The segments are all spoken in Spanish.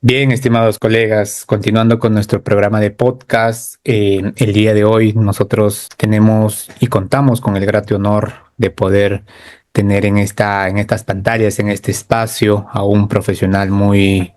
Bien, estimados colegas, continuando con nuestro programa de podcast, el día de hoy nosotros tenemos y contamos con el grato honor de poder tener en estas pantallas, en este espacio, a un profesional muy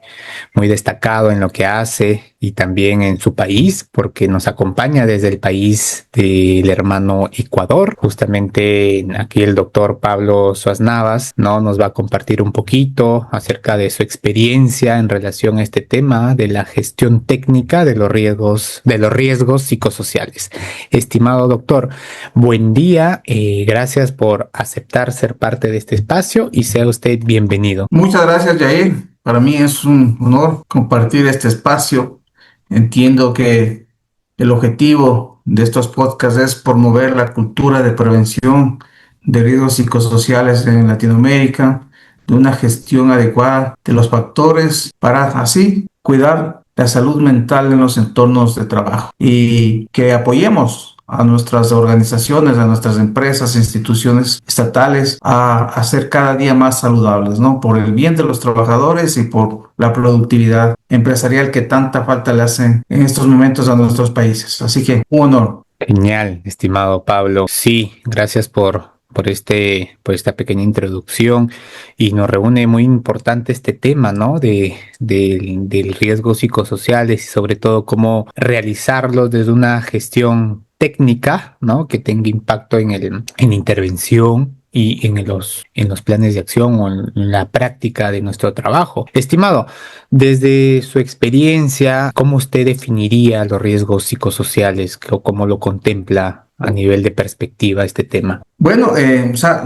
destacado en lo que hace y también en su país, porque nos acompaña desde el país del hermano Ecuador. Justamente aquí el doctor Pablo Suaz Navas, ¿no? Nos va a compartir un poquito acerca de su experiencia en relación a este tema de la gestión técnica de los riesgos psicosociales. Estimado doctor, buen día, gracias por aceptar ser parte de este espacio y sea usted bienvenido. Muchas gracias, Jair. Para mí es un honor compartir este espacio. Entiendo que el objetivo de estos podcasts es promover la cultura de prevención de riesgos psicosociales en Latinoamérica, de una gestión adecuada de los factores para así cuidar la salud mental en los entornos de trabajo y que apoyemos a nuestras organizaciones, a nuestras empresas, instituciones estatales a ser cada día más saludables, ¿no? Por el bien de los trabajadores y por la productividad empresarial que tanta falta le hacen en estos momentos a nuestros países. Así que un honor. Genial, estimado Pablo. Sí, gracias por esta pequeña introducción y nos reúne muy importante este tema, ¿no? Del riesgo psicosociales y sobre todo cómo realizarlo desde una gestión técnica, ¿no? Que tenga impacto en intervención y en los planes de acción o en la práctica de nuestro trabajo. Estimado, desde su experiencia, ¿cómo usted definiría los riesgos psicosociales o cómo lo contempla a nivel de perspectiva este tema? Bueno,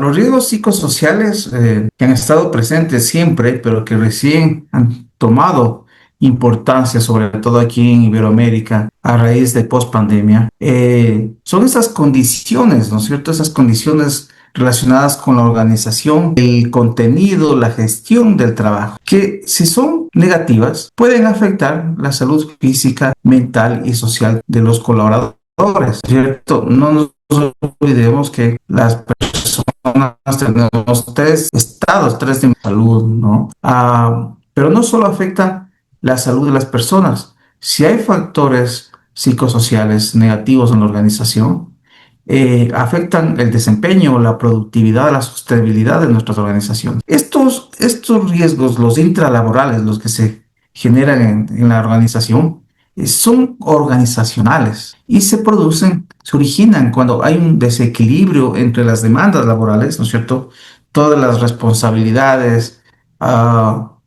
los riesgos psicosociales que han estado presentes siempre, pero que recién han tomado importancia, sobre todo aquí en Iberoamérica, a raíz de post-pandemia, son esas condiciones, ¿no es cierto? Esas condiciones relacionadas con la organización, el contenido, la gestión del trabajo, que si son negativas, pueden afectar la salud física, mental y social de los colaboradores, ¿cierto? No nos olvidemos que las personas tenemos tres estados, tres de salud, ¿no? Pero no solo afecta la salud de las personas. Si hay factores psicosociales negativos en la organización, afectan el desempeño, la productividad, la sostenibilidad de nuestras organizaciones. Estos riesgos, los intralaborales, los que se generan en la organización, son organizacionales y se originan cuando hay un desequilibrio entre las demandas laborales, ¿no es cierto? Todas las responsabilidades,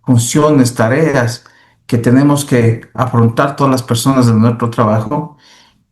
funciones, tareas que tenemos que afrontar todas las personas de nuestro trabajo.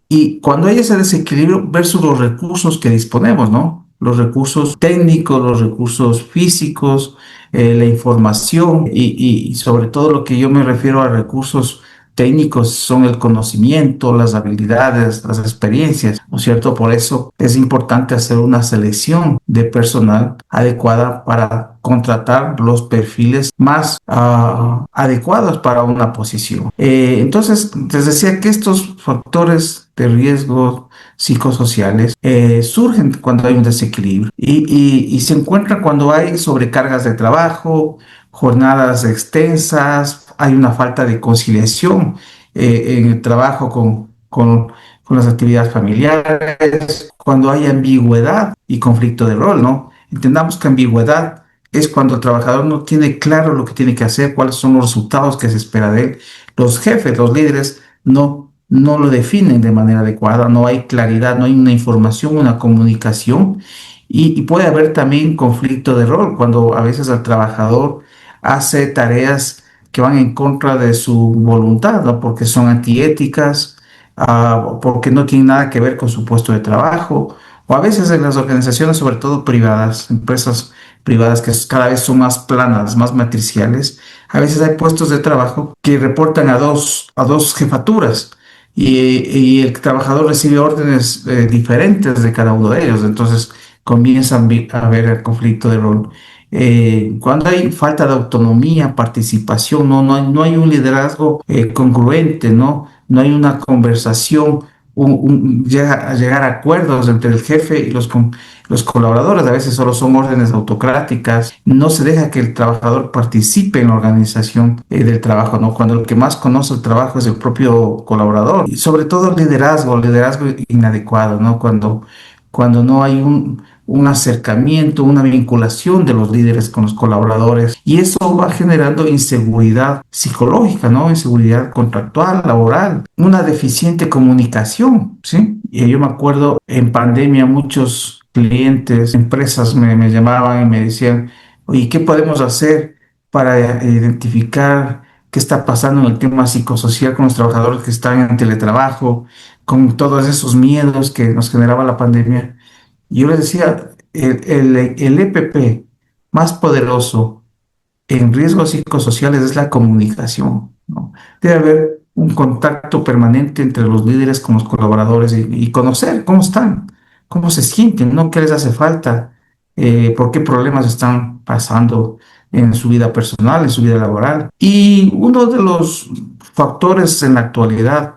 Y cuando hay ese desequilibrio versus los recursos que disponemos, ¿no? Los recursos técnicos, los recursos físicos, la información y sobre todo lo que yo me refiero a recursos técnicos son el conocimiento, las habilidades, las experiencias, ¿no es cierto? Por eso es importante hacer una selección de personal adecuada para contratar los perfiles más adecuados para una posición. Entonces, les decía que estos factores de riesgo psicosociales surgen cuando hay un desequilibrio y se encuentran cuando hay sobrecargas de trabajo, jornadas extensas, hay una falta de conciliación en el trabajo con las actividades familiares, cuando hay ambigüedad y conflicto de rol, ¿no? Entendamos que ambigüedad es cuando el trabajador no tiene claro lo que tiene que hacer, cuáles son los resultados que se espera de él. Los jefes, los líderes, no lo definen de manera adecuada, no hay claridad, no hay una información, una comunicación y puede haber también conflicto de rol cuando a veces el trabajador hace tareas que van en contra de su voluntad, ¿no? Porque son antiéticas, porque no tienen nada que ver con su puesto de trabajo, o a veces en las organizaciones, sobre todo privadas, empresas privadas que cada vez son más planas, más matriciales, a veces hay puestos de trabajo que reportan a dos jefaturas y el trabajador recibe órdenes diferentes de cada uno de ellos, entonces comienzan a haber el conflicto de rol. Cuando hay falta de autonomía, participación, no hay un liderazgo congruente, ¿no? No hay una conversación llega a llegar a acuerdos entre el jefe y los colaboradores. A veces solo son órdenes autocráticas. No se deja que el trabajador participe en la organización del trabajo, ¿no? Cuando el que más conoce el trabajo es el propio colaborador. Y sobre todo el liderazgo inadecuado, ¿no? Cuando no hay un acercamiento, una vinculación de los líderes con los colaboradores. Y eso va generando inseguridad psicológica, ¿no? Inseguridad contractual, laboral, una deficiente comunicación, ¿sí? Y yo me acuerdo en pandemia muchos clientes, empresas me llamaban y me decían, oye, ¿qué podemos hacer para identificar qué está pasando en el tema psicosocial con los trabajadores que están en teletrabajo, con todos esos miedos que nos generaba la pandemia? Yo les decía, el EPP más poderoso en riesgos psicosociales es la comunicación, ¿no? Debe haber un contacto permanente entre los líderes con los colaboradores y conocer cómo están, cómo se sienten, ¿no? ¿Qué les hace falta? ¿Por qué problemas están pasando en su vida personal, en su vida laboral? Y uno de los factores en la actualidad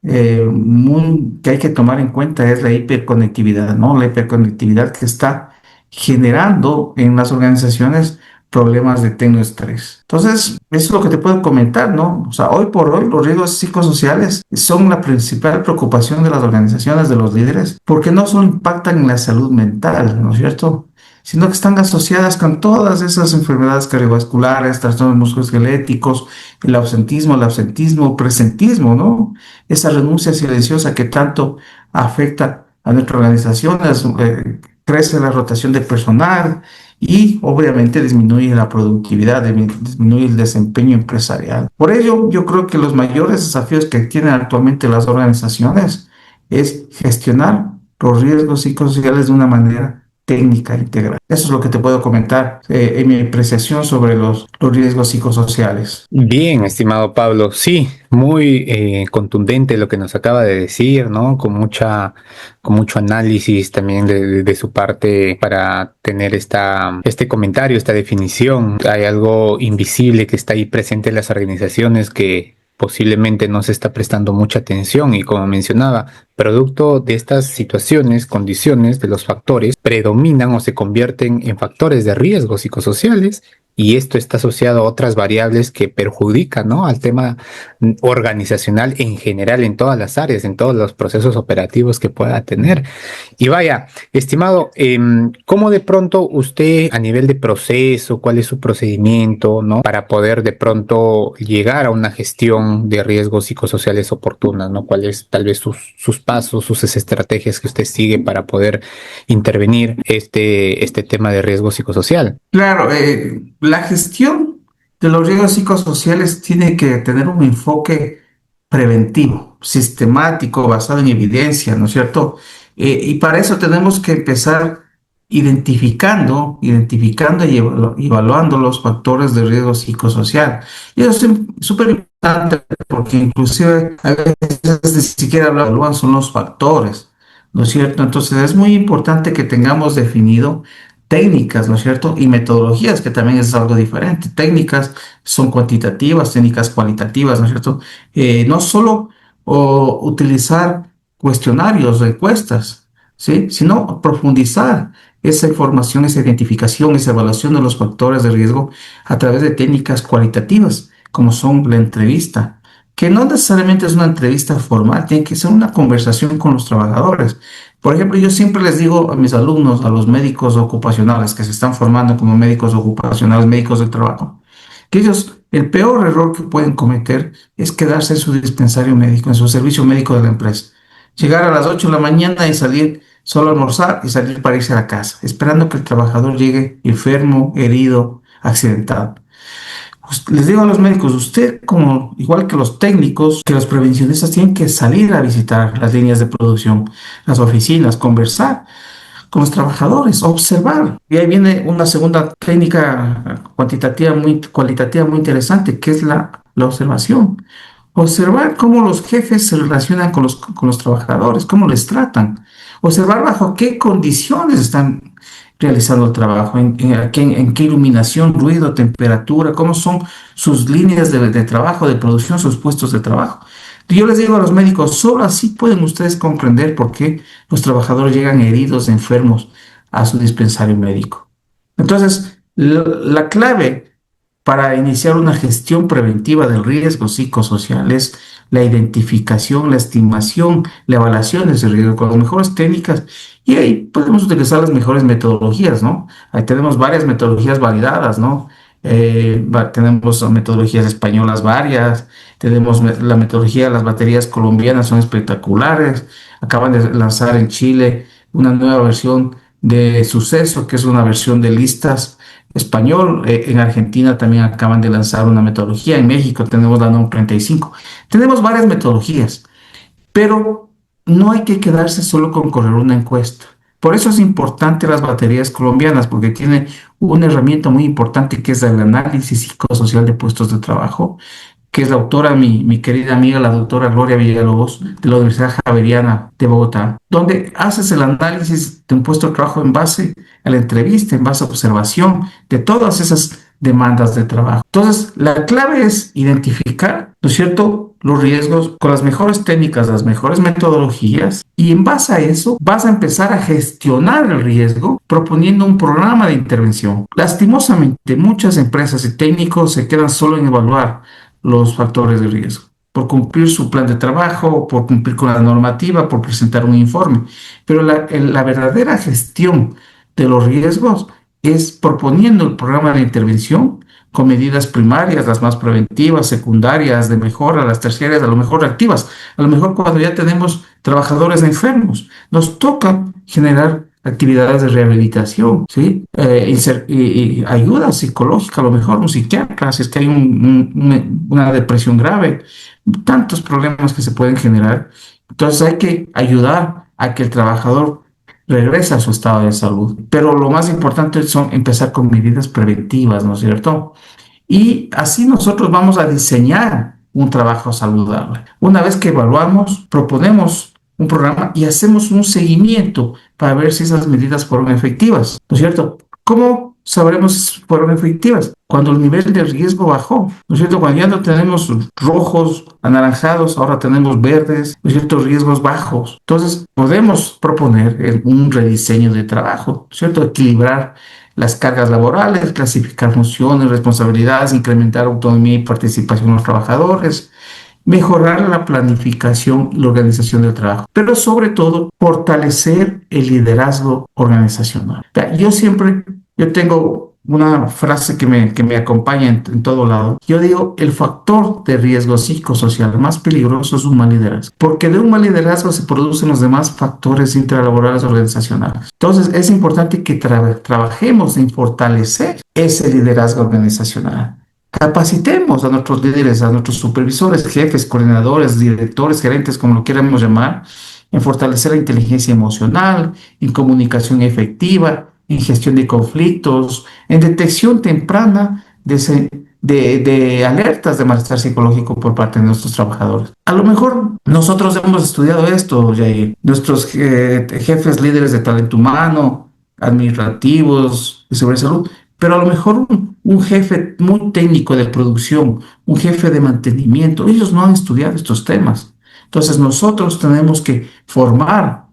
que hay que tomar en cuenta es la hiperconectividad, ¿no? La hiperconectividad que está generando en las organizaciones problemas de tecnoestrés. Entonces, eso es lo que te puedo comentar, ¿no? O sea, hoy por hoy los riesgos psicosociales son la principal preocupación de las organizaciones, de los líderes, porque no solo impactan en la salud mental, ¿no es cierto? Sino que están asociadas con todas esas enfermedades cardiovasculares, trastornos musculoesqueléticos, el absentismo, presentismo, ¿no? Esa renuncia silenciosa que tanto afecta a nuestras organizaciones, crece la rotación de personal y obviamente disminuye la productividad, disminuye el desempeño empresarial. Por ello, yo creo que los mayores desafíos que tienen actualmente las organizaciones es gestionar los riesgos psicosociales de una manera técnica integral. Eso es lo que te puedo comentar en mi apreciación sobre los riesgos psicosociales. Bien, estimado Pablo, sí, muy contundente lo que nos acaba de decir, ¿no? Con mucho análisis también de su parte para tener este comentario, esta definición. Hay algo invisible que está ahí presente en las organizaciones que posiblemente no se está prestando mucha atención y como mencionaba, producto de estas situaciones, condiciones, de los factores, predominan o se convierten en factores de riesgo psicosociales y esto está asociado a otras variables que perjudican, ¿no? Al tema organizacional en general, en todas las áreas, en todos los procesos operativos que pueda tener. Y vaya, estimado, ¿cómo de pronto usted a nivel de proceso, cuál es su procedimiento, ¿no? Para poder de pronto llegar a una gestión de riesgos psicosociales oportunas, ¿no? ¿Cuáles tal vez sus pasos, sus estrategias que usted sigue para poder intervenir este tema de riesgo psicosocial? Claro, la gestión de los riesgos psicosociales tiene que tener un enfoque preventivo, sistemático, basado en evidencia, ¿no es cierto? Y para eso tenemos que empezar identificando y evaluando los factores de riesgo psicosocial. Y eso es súper importante porque inclusive a veces ni siquiera lo evalúan, son los factores, ¿no es cierto? Entonces es muy importante que tengamos definido técnicas, ¿no es cierto? Y metodologías, que también es algo diferente. Técnicas son cuantitativas, técnicas cualitativas, ¿no es cierto? No solo utilizar cuestionarios, encuestas, ¿sí? Sino profundizar esa información, esa identificación, esa evaluación de los factores de riesgo a través de técnicas cualitativas, como son la entrevista, que no necesariamente es una entrevista formal, tiene que ser una conversación con los trabajadores. Por ejemplo, yo siempre les digo a mis alumnos, a los médicos ocupacionales que se están formando como médicos ocupacionales, médicos del trabajo, que ellos, el peor error que pueden cometer es quedarse en su dispensario médico, en su servicio médico de la empresa. Llegar a las 8 de la mañana y salir solo a almorzar y salir para irse a la casa, esperando que el trabajador llegue enfermo, herido, accidentado. Les digo a los médicos, usted como igual que los técnicos, que los prevencionistas tienen que salir a visitar las líneas de producción, las oficinas, conversar con los trabajadores, observar. Y ahí viene una segunda técnica cualitativa muy interesante, que es la observación. Observar cómo los jefes se relacionan con los trabajadores, cómo les tratan. Observar bajo qué condiciones están realizando el trabajo, en qué iluminación, ruido, temperatura, cómo son sus líneas de trabajo, de producción, sus puestos de trabajo. Yo les digo a los médicos, solo así pueden ustedes comprender por qué los trabajadores llegan heridos, enfermos a su dispensario médico. Entonces, la clave para iniciar una gestión preventiva del riesgo psicosocial es la identificación, la estimación, la evaluación de ese riesgo con las mejores técnicas y ahí podemos utilizar las mejores metodologías, ¿no? Ahí tenemos varias metodologías validadas, ¿no? Tenemos metodologías españolas varias, tenemos la metodología de las baterías colombianas, son espectaculares. Acaban de lanzar en Chile una nueva versión de Suceso, que es una versión de listas español. En Argentina también acaban de lanzar una metodología. En México tenemos la NOM 35. Tenemos varias metodologías, pero no hay que quedarse solo con correr una encuesta. Por eso es importante las baterías colombianas, porque tiene una herramienta muy importante que es el análisis psicosocial de puestos de trabajo, que es la autora, mi querida amiga, la doctora Gloria Villalobos, de la Universidad Javeriana de Bogotá, donde haces el análisis de un puesto de trabajo en base a la entrevista, en base a observación de todas esas demandas de trabajo. Entonces, la clave es identificar, ¿no es cierto?, los riesgos con las mejores técnicas, las mejores metodologías, y en base a eso vas a empezar a gestionar el riesgo proponiendo un programa de intervención. Lastimosamente, muchas empresas y técnicos se quedan solo en evaluar los factores de riesgo, por cumplir su plan de trabajo, por cumplir con la normativa, por presentar un informe. Pero la verdadera gestión de los riesgos es proponiendo el programa de intervención con medidas primarias, las más preventivas, secundarias, de mejora, las terciarias, a lo mejor reactivas. A lo mejor cuando ya tenemos trabajadores enfermos, nos toca generar actividades de rehabilitación, ¿sí? Y ayuda psicológica, a lo mejor un psiquiatra, si es que hay una depresión grave, tantos problemas que se pueden generar. Entonces hay que ayudar a que el trabajador regrese a su estado de salud. Pero lo más importante son empezar con medidas preventivas, ¿no es cierto? Y así nosotros vamos a diseñar un trabajo saludable. Una vez que evaluamos, proponemos un programa y hacemos un seguimiento para ver si esas medidas fueron efectivas, ¿no es cierto? ¿Cómo sabremos si fueron efectivas? Cuando el nivel de riesgo bajó, ¿no es cierto? Cuando ya no tenemos rojos, anaranjados, ahora tenemos verdes, ¿no es cierto? Riesgos bajos. Entonces, podemos proponer un rediseño de trabajo, ¿no es cierto? Equilibrar las cargas laborales, clasificar funciones, responsabilidades, incrementar autonomía y participación de los trabajadores, mejorar la planificación y la organización del trabajo, pero sobre todo fortalecer el liderazgo organizacional. Yo tengo una frase que me acompaña en todo lado. Yo digo, el factor de riesgo psicosocial más peligroso es un mal liderazgo, porque de un mal liderazgo se producen los demás factores intralaborales organizacionales. Entonces, es importante que trabajemos en fortalecer ese liderazgo organizacional. Capacitemos a nuestros líderes, a nuestros supervisores, jefes, coordinadores, directores, gerentes, como lo queramos llamar, en fortalecer la inteligencia emocional, en comunicación efectiva, en gestión de conflictos, en detección temprana de alertas de malestar psicológico por parte de nuestros trabajadores. A lo mejor nosotros hemos estudiado esto, Jair, nuestros jefes líderes de talento humano, administrativos, de seguridad y salud, pero a lo mejor un jefe muy técnico de producción, un jefe de mantenimiento, ellos no han estudiado estos temas. Entonces nosotros tenemos que formar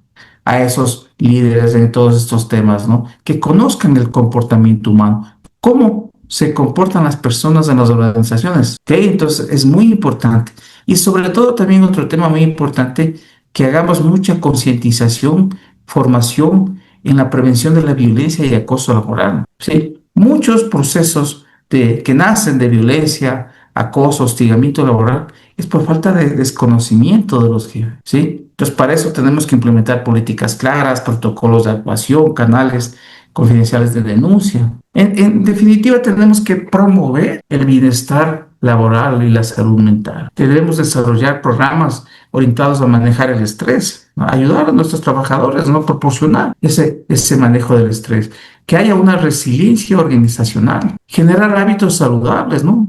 a esos líderes en todos estos temas, ¿no? Que conozcan el comportamiento humano, cómo se comportan las personas en las organizaciones. ¿Okay? Entonces es muy importante. Y sobre todo también otro tema muy importante, que hagamos mucha concientización, formación en la prevención de la violencia y acoso laboral. ¿Sí? Muchos procesos que nacen de violencia, acoso, hostigamiento laboral, es por falta de desconocimiento de los jefes, ¿sí? Entonces, para eso tenemos que implementar políticas claras, protocolos de actuación, canales confidenciales de denuncia. En definitiva, tenemos que promover el bienestar laboral y la salud mental. Debemos desarrollar programas orientados a manejar el estrés, ¿no? Ayudar a nuestros trabajadores, no proporcionar ese manejo del estrés, que haya una resiliencia organizacional, generar hábitos saludables, ¿no?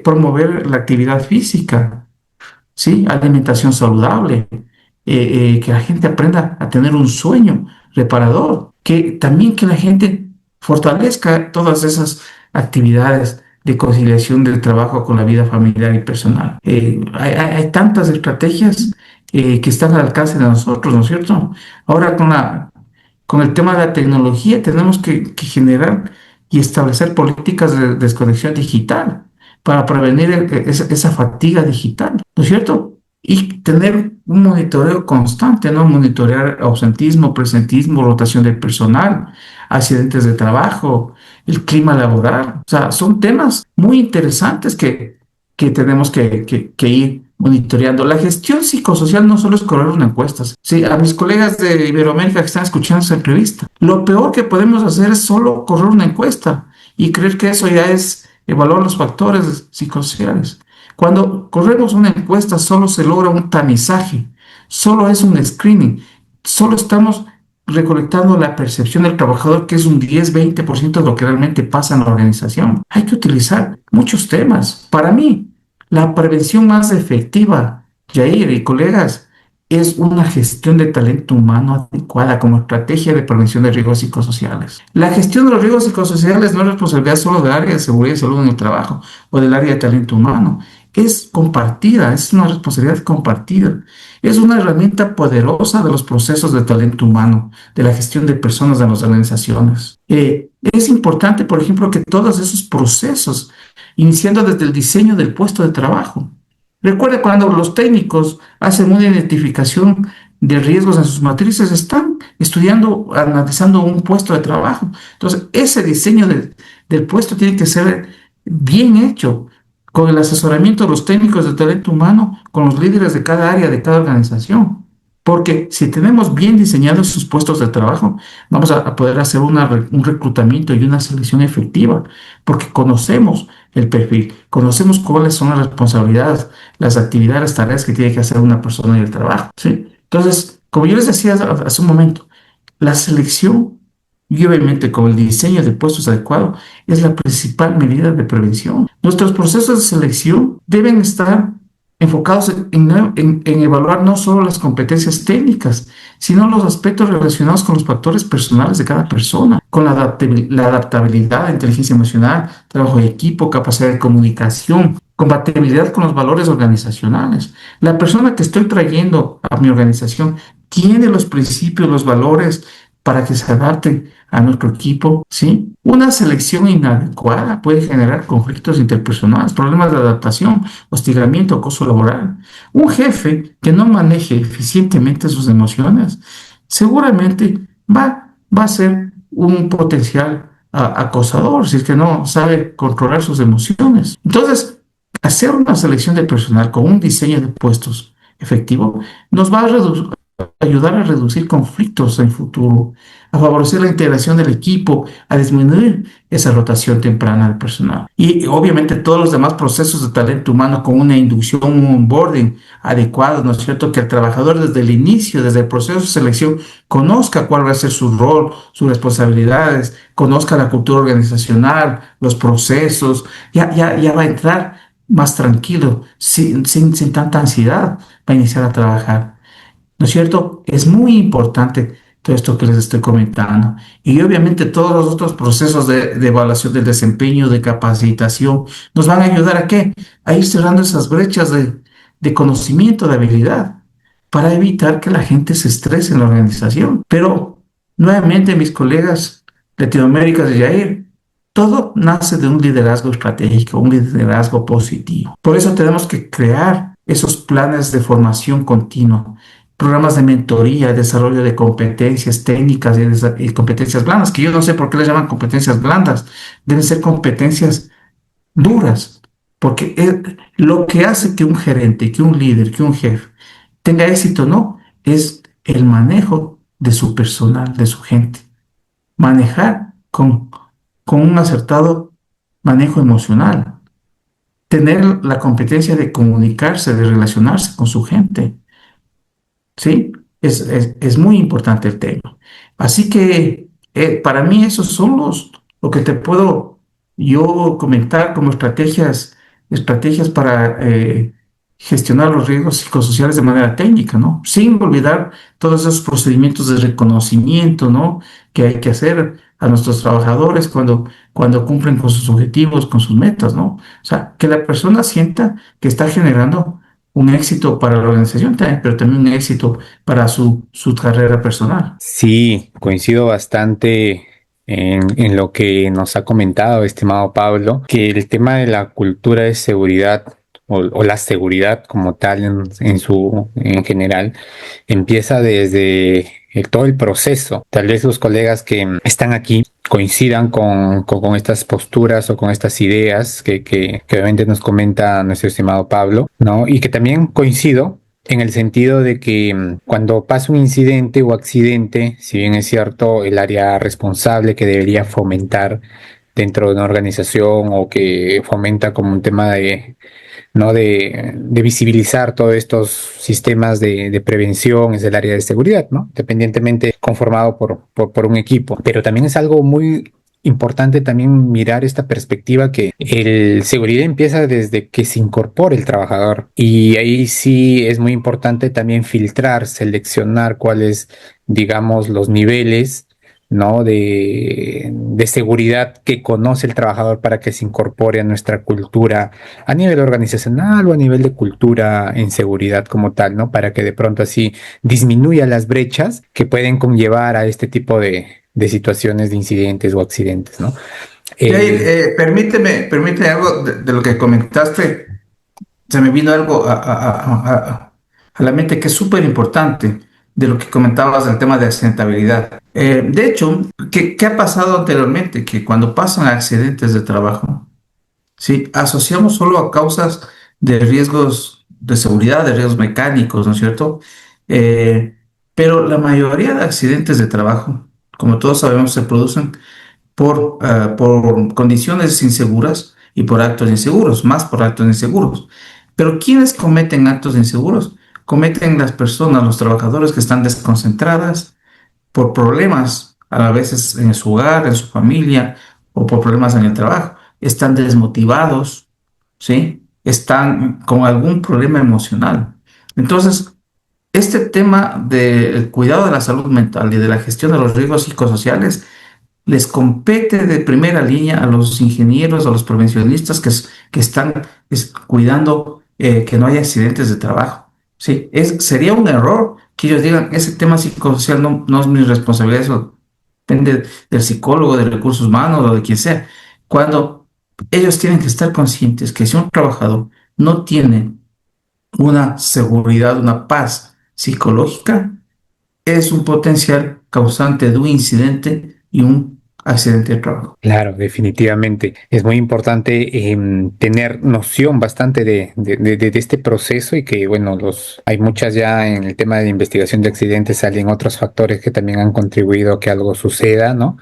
Promover la actividad física, ¿sí? Alimentación saludable, que la gente aprenda a tener un sueño reparador, que también que la gente fortalezca todas esas actividades de conciliación del trabajo con la vida familiar y personal. Hay tantas estrategias que están al alcance de nosotros, ¿no es cierto? Ahora con el tema de la tecnología tenemos que generar y establecer políticas de desconexión digital para prevenir esa fatiga digital, ¿no es cierto? Y tener un monitoreo constante, ¿no? Monitorear ausentismo, presentismo, rotación del personal, accidentes de trabajo, el clima laboral. O sea, son temas muy interesantes que tenemos que ir monitoreando. La gestión psicosocial no solo es correr una encuesta. Sí, a mis colegas de Iberoamérica que están escuchando esta entrevista, lo peor que podemos hacer es solo correr una encuesta y creer que eso ya es evaluar los factores psicosociales. Cuando corremos una encuesta solo se logra un tamizaje, solo es un screening, solo estamos recolectando la percepción del trabajador, que es un 10-20% de lo que realmente pasa en la organización. Hay que utilizar muchos temas. Para mí, la prevención más efectiva, Jair y colegas, es una gestión de talento humano adecuada como estrategia de prevención de riesgos psicosociales. La gestión de los riesgos psicosociales no es responsabilidad solo del área de seguridad y salud en el trabajo o del área de talento humano. Es compartida, es una responsabilidad compartida. Es una herramienta poderosa de los procesos de talento humano, de la gestión de personas en las organizaciones. Es importante, por ejemplo, que todos esos procesos, iniciando desde el diseño del puesto de trabajo. Recuerda cuando los técnicos hacen una identificación de riesgos en sus matrices, están estudiando, analizando un puesto de trabajo. Entonces, ese diseño del puesto tiene que ser bien hecho, con el asesoramiento de los técnicos de talento humano, con los líderes de cada área, de cada organización. Porque si tenemos bien diseñados sus puestos de trabajo, vamos a poder hacer un reclutamiento y una selección efectiva, porque conocemos el perfil, conocemos cuáles son las responsabilidades, las actividades, las tareas que tiene que hacer una persona en el trabajo, ¿sí? Entonces, como yo les decía hace un momento, la selección y obviamente con el diseño de puestos adecuado es la principal medida de prevención. Nuestros procesos de selección deben estar enfocados en evaluar no solo las competencias técnicas, sino los aspectos relacionados con los factores personales de cada persona, con la adaptabilidad, la inteligencia emocional, trabajo de equipo, capacidad de comunicación, compatibilidad con los valores organizacionales. La persona que estoy trayendo a mi organización tiene los principios, los valores para que se adapten a nuestro equipo, ¿sí? Una selección inadecuada puede generar conflictos interpersonales, problemas de adaptación, hostigamiento, acoso laboral. Un jefe que no maneje eficientemente sus emociones seguramente va a ser un potencial acosador si es que no sabe controlar sus emociones. Entonces, hacer una selección de personal con un diseño de puestos efectivo nos va a ayudar a reducir conflictos en el futuro, a favorecer la integración del equipo, a disminuir esa rotación temprana del personal. Y obviamente todos los demás procesos de talento humano con una inducción, un onboarding adecuado, ¿no es cierto? Que el trabajador desde el inicio, desde el proceso de selección, conozca cuál va a ser su rol, sus responsabilidades, conozca la cultura organizacional, los procesos, ya va a entrar más tranquilo, sin tanta ansiedad para iniciar a trabajar. ¿No es cierto? Es muy importante todo esto que les estoy comentando. Y obviamente todos los otros procesos de evaluación del desempeño, de capacitación, nos van a ayudar a qué? A ir cerrando esas brechas de conocimiento, de habilidad, para evitar que la gente se estrese en la organización. Pero nuevamente, mis colegas Latinoamérica de Jair, todo nace de un liderazgo estratégico, un liderazgo positivo. Por eso tenemos que crear esos planes de formación continua, programas de mentoría, desarrollo de competencias técnicas y competencias blandas, que yo no sé por qué les llaman competencias blandas, deben ser competencias duras, porque lo que hace que un gerente, que un líder, que un jefe tenga éxito, ¿no? Es el manejo de su personal, de su gente. Manejar con un acertado manejo emocional, tener la competencia de comunicarse, de relacionarse con su gente. ¿Sí? Es muy importante el tema. Así que para mí esos son lo que te puedo yo comentar como estrategias para gestionar los riesgos psicosociales de manera técnica, ¿no? Sin olvidar todos esos procedimientos de reconocimiento, ¿no? Que hay que hacer a nuestros trabajadores cuando cumplen con sus objetivos, con sus metas, ¿no? O sea, que la persona sienta que está generando un éxito para la organización, pero también un éxito para su carrera personal. Sí, coincido bastante en lo que nos ha comentado, estimado Pablo, que el tema de la cultura de seguridad o la seguridad como tal en general empieza desde todo el proceso. Tal vez los colegas que están aquí coincidan con estas posturas o con estas ideas que obviamente nos comenta nuestro estimado Pablo, ¿no? Y que también coincido en el sentido de que cuando pasa un incidente o accidente, si bien es cierto, el área responsable que debería fomentar dentro de una organización o que fomenta como un tema de, ¿no? De visibilizar todos estos sistemas de prevención es el área de seguridad, ¿no? Independientemente conformado por un equipo. Pero también es algo muy importante también mirar esta perspectiva que el seguridad empieza desde que se incorpora el trabajador y ahí sí es muy importante también filtrar, seleccionar cuáles, digamos, los niveles, ¿no? De seguridad que conoce el trabajador para que se incorpore a nuestra cultura a nivel organizacional o a nivel de cultura en seguridad como tal, ¿no? Para que de pronto así disminuya las brechas que pueden conllevar a este tipo de situaciones de incidentes o accidentes, ¿no? Jair, Eh, permíteme algo de lo que comentaste. Se me vino algo a la mente que es súper importante de lo que comentabas del tema de accidentabilidad. De hecho, ¿qué ha pasado anteriormente? Que cuando pasan accidentes de trabajo, ¿sí? Asociamos solo a causas de riesgos de seguridad, de riesgos mecánicos, ¿no es cierto? Eh, pero la mayoría de accidentes de trabajo, como todos sabemos, se producen por condiciones inseguras y por actos inseguros, más por actos inseguros. Pero ¿quiénes cometen actos inseguros? Cometen las personas, los trabajadores que están desconcentradas por problemas, a veces en su hogar, en su familia o por problemas en el trabajo. Están desmotivados, ¿sí? Están con algún problema emocional. Entonces, este tema del cuidado de la salud mental y de la gestión de los riesgos psicosociales les compete de primera línea a los ingenieros, a los prevencionistas que están cuidando que no haya accidentes de trabajo. Sí, sería un error que ellos digan, ese tema psicosocial no es mi responsabilidad, eso depende del psicólogo, de recursos humanos o de quien sea. Cuando ellos tienen que estar conscientes que si un trabajador no tiene una seguridad, una paz psicológica, es un potencial causante de un incidente y un accidente de trabajo. Claro, definitivamente. Es muy importante tener noción bastante de este proceso y que, bueno, hay muchas ya en el tema de investigación de accidentes, salen otros factores que también han contribuido a que algo suceda, ¿no?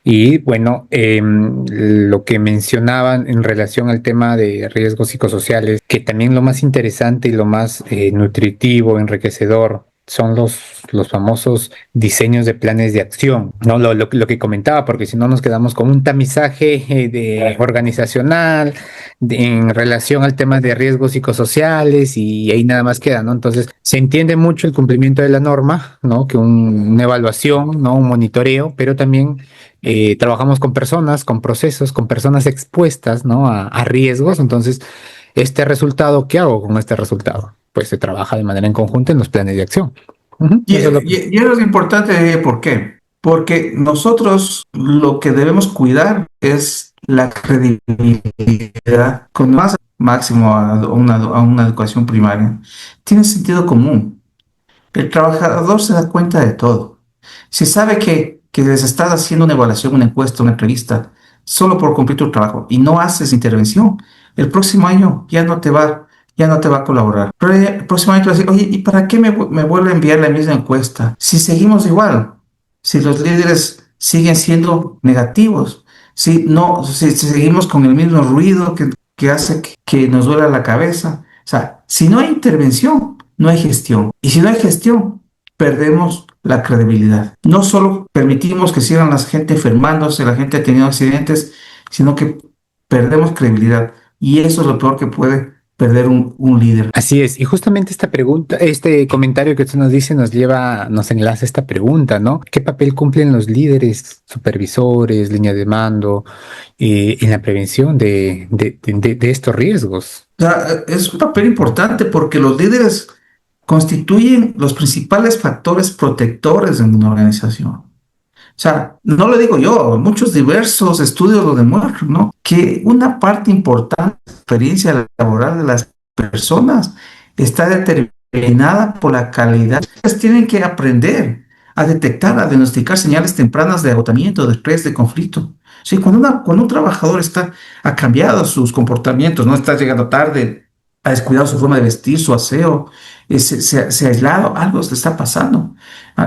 Y bueno, lo que mencionaban en relación al tema de riesgos psicosociales, que también lo más interesante y lo más nutritivo, enriquecedor, son los famosos diseños de planes de acción, ¿no? Lo que comentaba, porque si no nos quedamos con un tamizaje organizacional en relación al tema de riesgos psicosociales y ahí nada más queda, ¿no? Entonces, se entiende mucho el cumplimiento de la norma, ¿no? Que una evaluación, ¿no? Un monitoreo, pero también trabajamos con personas, con procesos, con personas expuestas, ¿no? A riesgos. Entonces, este resultado, ¿qué hago con este resultado? Pues se trabaja de manera en conjunto en los planes de acción. Y, Eso es lo que... y eso es importante, ¿por qué? Porque nosotros lo que debemos cuidar es la credibilidad. Con más máximo a una educación primaria, tiene sentido común. El trabajador se da cuenta de todo. Si sabe que les estás haciendo una evaluación, una encuesta, una entrevista, solo por cumplir tu trabajo y no haces intervención, el próximo año ya no te va a colaborar. Pero el próximo año te va a decir, oye, ¿y para qué me vuelve a enviar la misma encuesta? Si seguimos igual, si los líderes siguen siendo negativos, si seguimos con el mismo ruido que hace que nos duela la cabeza. O sea, si no hay intervención, no hay gestión. Y si no hay gestión, perdemos la credibilidad. No solo permitimos que sigan la gente enfermándose, la gente teniendo accidentes, sino que perdemos credibilidad. Y eso es lo peor que puede perder un líder. Así es, y justamente esta pregunta, este comentario que usted nos dice nos enlaza a esta pregunta, ¿no? ¿Qué papel cumplen los líderes, supervisores, línea de mando, en la prevención de estos riesgos? O sea, es un papel importante porque los líderes constituyen los principales factores protectores en una organización. O sea, no lo digo yo, muchos diversos estudios lo demuestran, ¿no? Que una parte importante de la experiencia laboral de las personas está determinada por la calidad. Ellas tienen que aprender a detectar, a diagnosticar señales tempranas de agotamiento, de estrés, de conflicto. Sí, cuando un trabajador ha cambiado sus comportamientos, no está llegando tarde, ha descuidado su forma de vestir, su aseo, se ha aislado, algo le está pasando.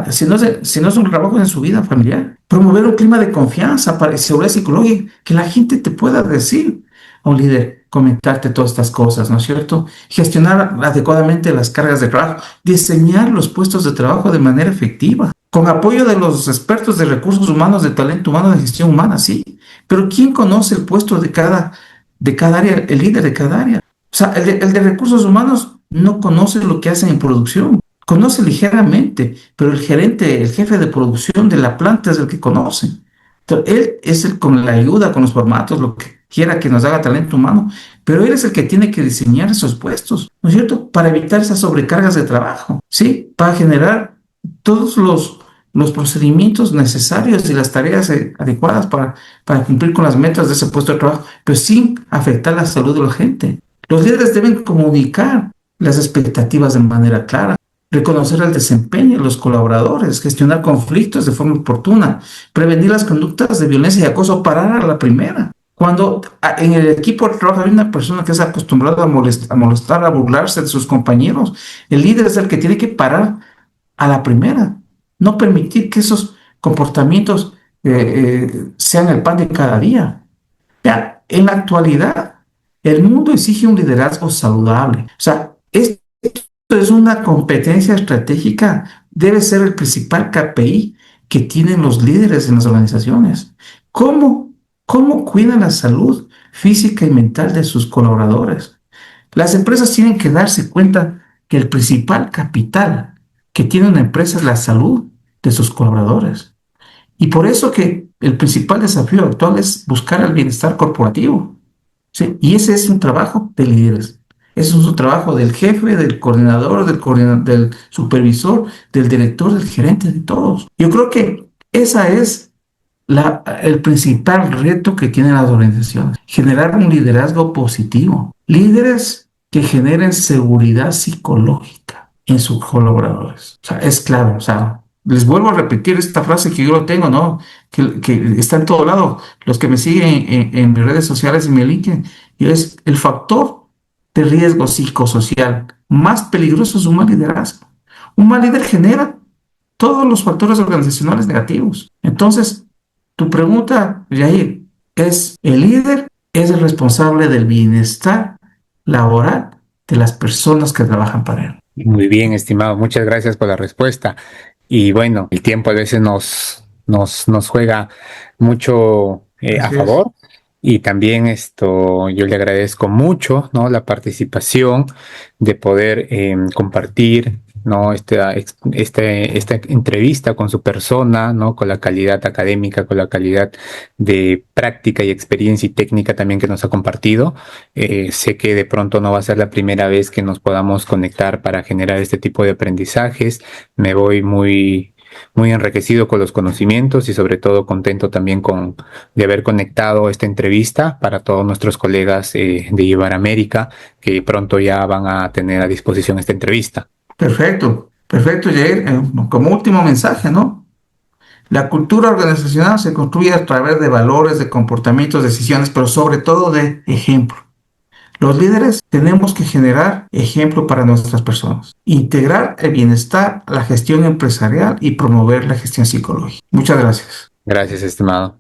Si no son trabajos en su vida familiar, promover un clima de confianza para seguridad psicológica, que la gente te pueda decir a un líder, comentarte todas estas cosas, ¿no es cierto? Gestionar adecuadamente las cargas de trabajo, diseñar los puestos de trabajo de manera efectiva, con apoyo de los expertos de recursos humanos, de talento humano, de gestión humana, sí. Pero ¿quién conoce el puesto de cada área, el líder de cada área? O sea, el de recursos humanos no conoce lo que hacen en producción. Conoce ligeramente, pero el gerente, el jefe de producción de la planta es el que conoce. Entonces, él es el con la ayuda, con los formatos, lo que quiera que nos haga talento humano, pero él es el que tiene que diseñar esos puestos, ¿no es cierto? Para evitar esas sobrecargas de trabajo, ¿sí? Para generar todos los procedimientos necesarios y las tareas adecuadas para cumplir con las metas de ese puesto de trabajo, pero sin afectar la salud de la gente. Los líderes deben comunicar las expectativas de manera clara, reconocer el desempeño de los colaboradores, gestionar conflictos de forma oportuna, prevenir las conductas de violencia y acoso, parar a la primera. Cuando en el equipo de trabajo hay una persona que es acostumbrada a molestar, a burlarse de sus compañeros, el líder es el que tiene que parar a la primera, no permitir que esos comportamientos sean el pan de cada día. Ya, en la actualidad, el mundo exige un liderazgo saludable. O sea, esto es una competencia estratégica, debe ser el principal KPI que tienen los líderes en las organizaciones. ¿Cómo cuidan la salud física y mental de sus colaboradores? Las empresas tienen que darse cuenta que el principal capital que tiene una empresa es la salud de sus colaboradores. Y por eso que el principal desafío actual es buscar el bienestar corporativo. ¿Sí? Y ese es un trabajo de líderes. Ese es un trabajo del jefe, del coordinador, del supervisor, del director, del gerente, de todos. Yo creo que esa es el principal reto que tienen las organizaciones. Generar un liderazgo positivo. Líderes que generen seguridad psicológica en sus colaboradores. O sea, es clave. O sea, les vuelvo a repetir esta frase que yo lo tengo, ¿no? Que está en todo lado. Los que me siguen en mis redes sociales y mi LinkedIn, y es el factor de riesgo psicosocial más peligroso es un mal liderazgo. Un mal líder genera todos los factores organizacionales negativos. Entonces, tu pregunta, Jair, es: ¿el líder es el responsable del bienestar laboral de las personas que trabajan para él? Muy bien, estimado, muchas gracias por la respuesta. Y bueno, el tiempo a veces nos juega mucho a Así es. favor. Y también yo le agradezco mucho, ¿no? La participación de poder compartir, ¿no? Esta entrevista con su persona, ¿no? Con la calidad académica, con la calidad de práctica y experiencia y técnica también que nos ha compartido. Sé que de pronto no va a ser la primera vez que nos podamos conectar para generar este tipo de aprendizajes. Me voy muy enriquecido con los conocimientos y sobre todo contento también de haber conectado esta entrevista para todos nuestros colegas de Iberoamérica que pronto ya van a tener a disposición esta entrevista. Perfecto, perfecto, Jair. Como último mensaje, ¿no? La cultura organizacional se construye a través de valores, de comportamientos, decisiones, pero sobre todo de ejemplo. Los líderes tenemos que generar ejemplo para nuestras personas, integrar el bienestar, la gestión empresarial y promover la gestión psicológica. Muchas gracias. Gracias, estimado.